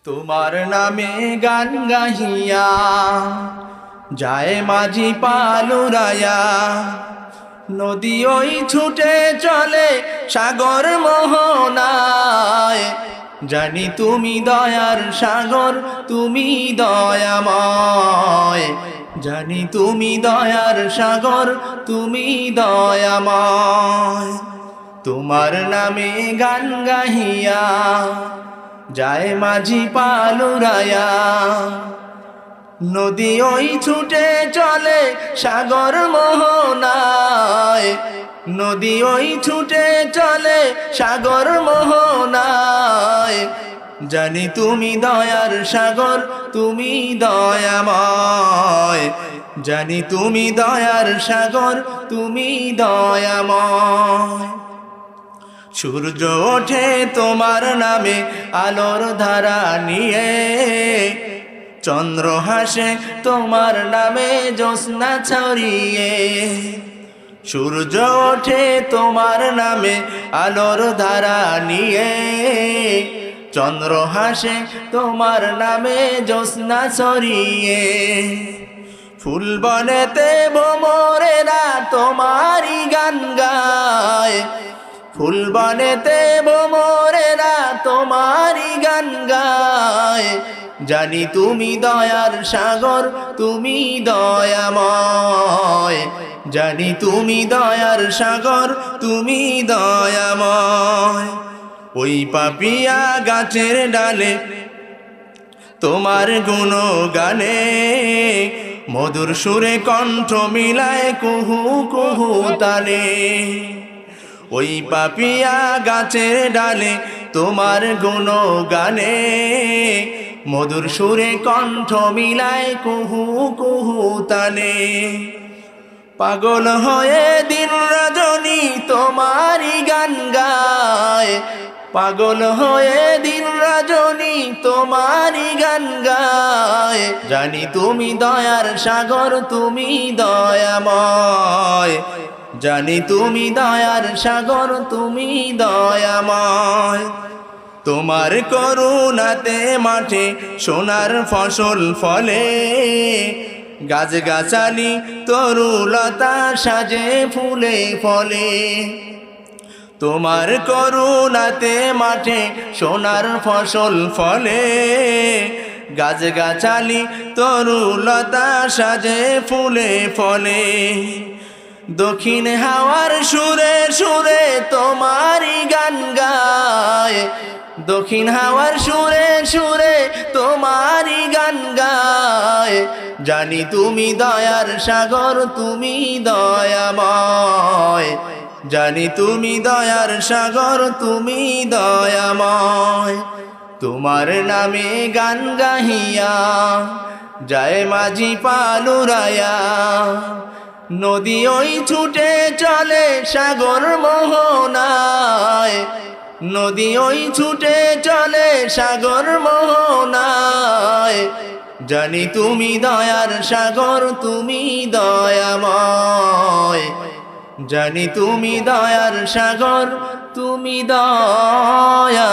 তোমার নামে গান গাহিয়া যায় মাঝি পালুরায়া, নদী ওই ছুটে চলে সাগর মোহনায়। জানি তুমি দয়ার সাগর, তুমি দয়াময়। জানি তুমি দয়ার সাগর, তুমি দয়াময়। তোমার নামে গান গাহিয়া যায় মাঝি পালুরায়া, নদী ওই ছুটে চলে সাগর মোহনায়। নদী ওই ছুটে চলে সাগর মোহনায়। জানি তুমি দয়ার সাগর, তুমি দয়াময়। জানি তুমি দয়ার সাগর, তুমি দয়াময়। সূর্য ওঠে তোমার নামে আলোর ধারা নিয়ে, চন্দ্র হাসে তোমার নামে জ্যোৎস্না ছড়িয়ে। সূর্য ওঠে তোমার নামে আলোর ধারা নিয়ে, চন্দ্র হাসে তোমার নামে জ্যোৎস্না ছড়িয়ে। ফুল বনেতে ভ্রমরেরা তোমারই গান গায়। ফুল বনেতে ভ্রমরেরা তোমারই গান গায়। জানি তুমি দয়ার সাগর, তুমি দয়াময়। জানি তুমি দয়ার সাগর, তুমি দয়াময়। ওই পাপিয়া গাছের ডালে তোমার গুণগানে, মধুর সুরে কণ্ঠ মিলায় কুহু কুহু তানে। ওই পাপিয়া গাছের ডালে তোমার গুণগানে, মধুর সুরে কণ্ঠ মিলায় কুহু কুহু তানে। পাগল হয়ে দিন রজনী তোমারই গান গায়। পাগল হয়ে দিন রজনী তোমারই গান গায়। জানি তুমি দয়ার সাগর, তুমি দয়াময়। জানি তুমি দয়ার সাগর, তুমি দয়াময়। তোমার করুণাতে মাঠে সোনার ফসল ফলে, গাছ গাছালি তরুলতা সাজে ফুলে ফলে। তোমার করুণাতে মাঠে সোনার ফসল ফলে, গাছ গাছালি তরুলতা সাজে ফুলে ফলে। দক্ষিণ হাওয়ার সুরে সুরে তোমারই গান গায়। দক্ষিণ হাওয়ার সুরে সুরে তোমারই গান গায়। জানি তুমি দয়ার সাগর, তুমি দয়াময়। জানি তুমি দয়ার সাগর, তুমি দয়াময়। তোমার নামে গান গাহিয়া যায় মাঝি পালুরায়া, নদী ওই ছুটে চলে সাগর মোহনায়। নদী ওই ছুটে চলে সাগর মোহনায়। জানি তুমি দয়ার সাগর, তুমি দয়াময়। জানি তুমি দয়ার সাগর, তুমি দয়াময়।